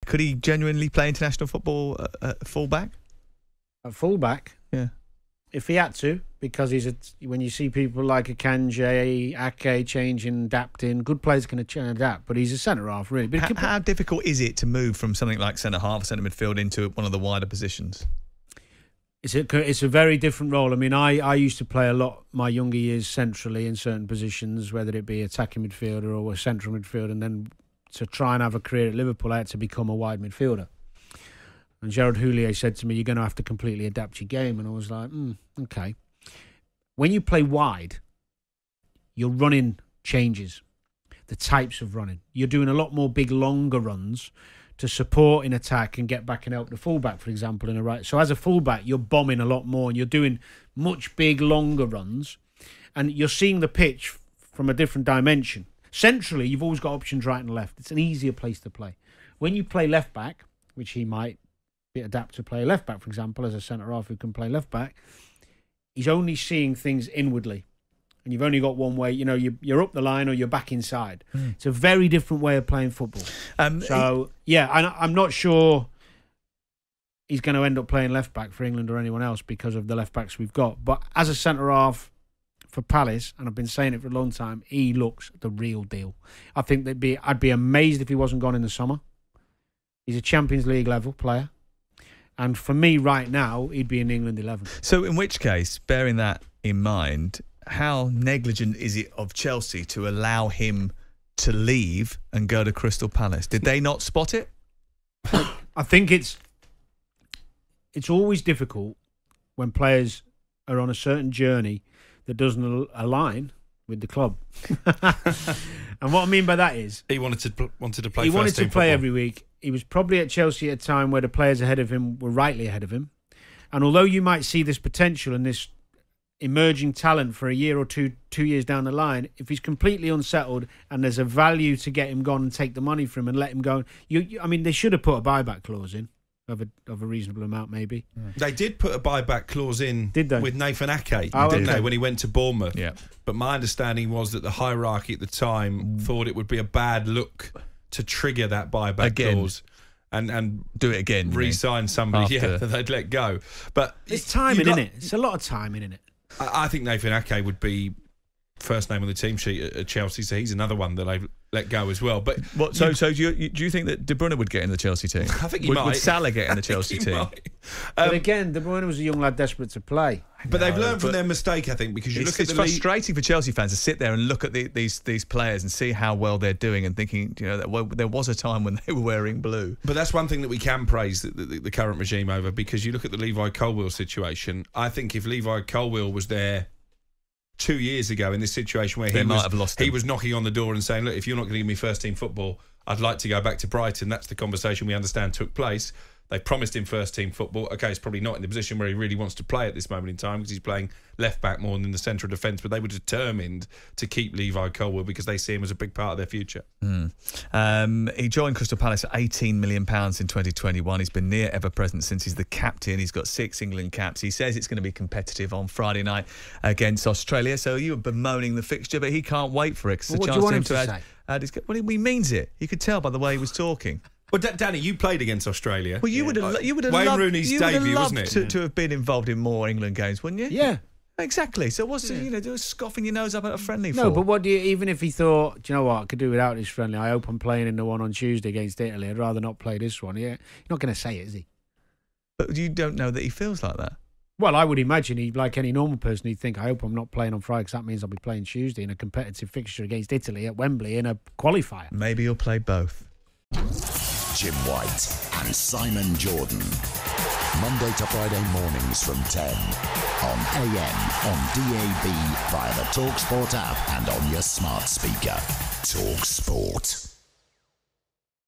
Could he genuinely play international football at fullback? At fullback? Yeah. If he had to, because when you see people like Akanji, Ake changing, adapting, good players can adapt, but he's a centre-half, really. But how difficult is it to move from something like centre-half, centre midfield into one of the wider positions? It's a very different role. I mean, I used to play a lot my younger years centrally in certain positions, whether it be attacking midfielder or a central midfielder, and then to try and have a career at Liverpool, I had to become a wide midfielder. And Gerard Houllier said to me, you're going to have to completely adapt your game. And I was like, okay. When you play wide, your running changes, the types of running. You're doing a lot more big, longer runs to support in attack and get back and help the fullback, for example, in a right. So as a fullback, you're bombing a lot more and you're doing much big, longer runs. And you're seeing the pitch from a different dimension. Centrally, you've always got options right and left. It's an easier place to play. When you play left back, which he might adapt to play left back, for example, as a centre half who can play left back, he's only seeing things inwardly, and you've only got one way. You know, you're up the line or you're back inside. It's a very different way of playing football. I'm not sure he's going to end up playing left back for England or anyone else because of the left backs we've got. But as a centre half for Palace, and I've been saying it for a long time, he looks the real deal. I think I'd be amazed if he wasn't gone in the summer. He's a Champions League level player. And for me, right now, he'd be in England 11. So in which case, bearing that in mind, how negligent is it of Chelsea to allow him to leave and go to Crystal Palace? Did they not spot it? I think it's always difficult when players are on a certain journey that doesn't align with the club. And what I mean by that is... He wanted to play He wanted to play football every week. He was probably at Chelsea at a time where the players ahead of him were rightly ahead of him. And although you might see this potential and this emerging talent for a year or 2 years down the line, if he's completely unsettled and there's a value to get him gone and take the money from him and let him go, I mean, they should have put a buyback clause in of a reasonable amount, maybe. They did put a buyback clause in with Nathan Ake, didn't they, when he went to Bournemouth? Yeah. But my understanding was that the hierarchy at the time thought it would be a bad look to trigger that buyback clause and do it again, re-sign somebody that they'd let go. But it's timing, isn't it? It's a lot of timing, isn't it? I think Nathan Ake would be first name on the team sheet at Chelsea, so he's another one that I've let go as well. But so do you think that De Bruyne would get in the Chelsea team? I think he might. Would Salah get in the Chelsea team? But again, De Bruyne was a young lad desperate to play. But they've learned from their mistake, I think, because you look at it's frustrating for Chelsea fans to sit there and look at these players and see how well they're doing and thinking, that there was a time when they were wearing blue. But that's one thing that we can praise the current regime over, because you look at the Levi Colwill situation. I think if Levi Colwill was there 2 years ago in this situation where he was knocking on the door and saying, look, if you're not going to give me first team football, I'd like to go back to Brighton. That's the conversation we understand took place. They promised him first team football. Okay, he's probably not in the position where he really wants to play at this moment in time because he's playing left back more than in the centre of defence, but they were determined to keep Levi Colwill because they see him as a big part of their future. He joined Crystal Palace at £18 million in 2021. He's been near ever present since he's the captain. He's got 6 England caps. He says it's going to be competitive on Friday night against Australia. So you were bemoaning the fixture, but he can't wait for it. What do you want him to say? Well, he means it. You could tell by the way he was talking. Well, Danny, you played against Australia. Well, you would have Wayne loved, Rooney's debut, wasn't it? To have been involved in more England games, wouldn't you? Yeah. Exactly. So what's scoffing your nose up at a friendly for? No, but what do you, even if he thought, do you know what, I could do without this friendly. I hope I'm playing in the one on Tuesday against Italy. I'd rather not play this one. Yeah. You're not going to say it, is he? But you don't know that he feels like that. Well, I would imagine he'd, like any normal person, he'd think, I hope I'm not playing on Friday because that means I'll be playing Tuesday in a competitive fixture against Italy at Wembley in a qualifier. Maybe he'll play both. Jim White and Simon Jordan. Monday to Friday mornings from 10 on AM, on DAB, via the TalkSPORT app and on your smart speaker. TalkSPORT.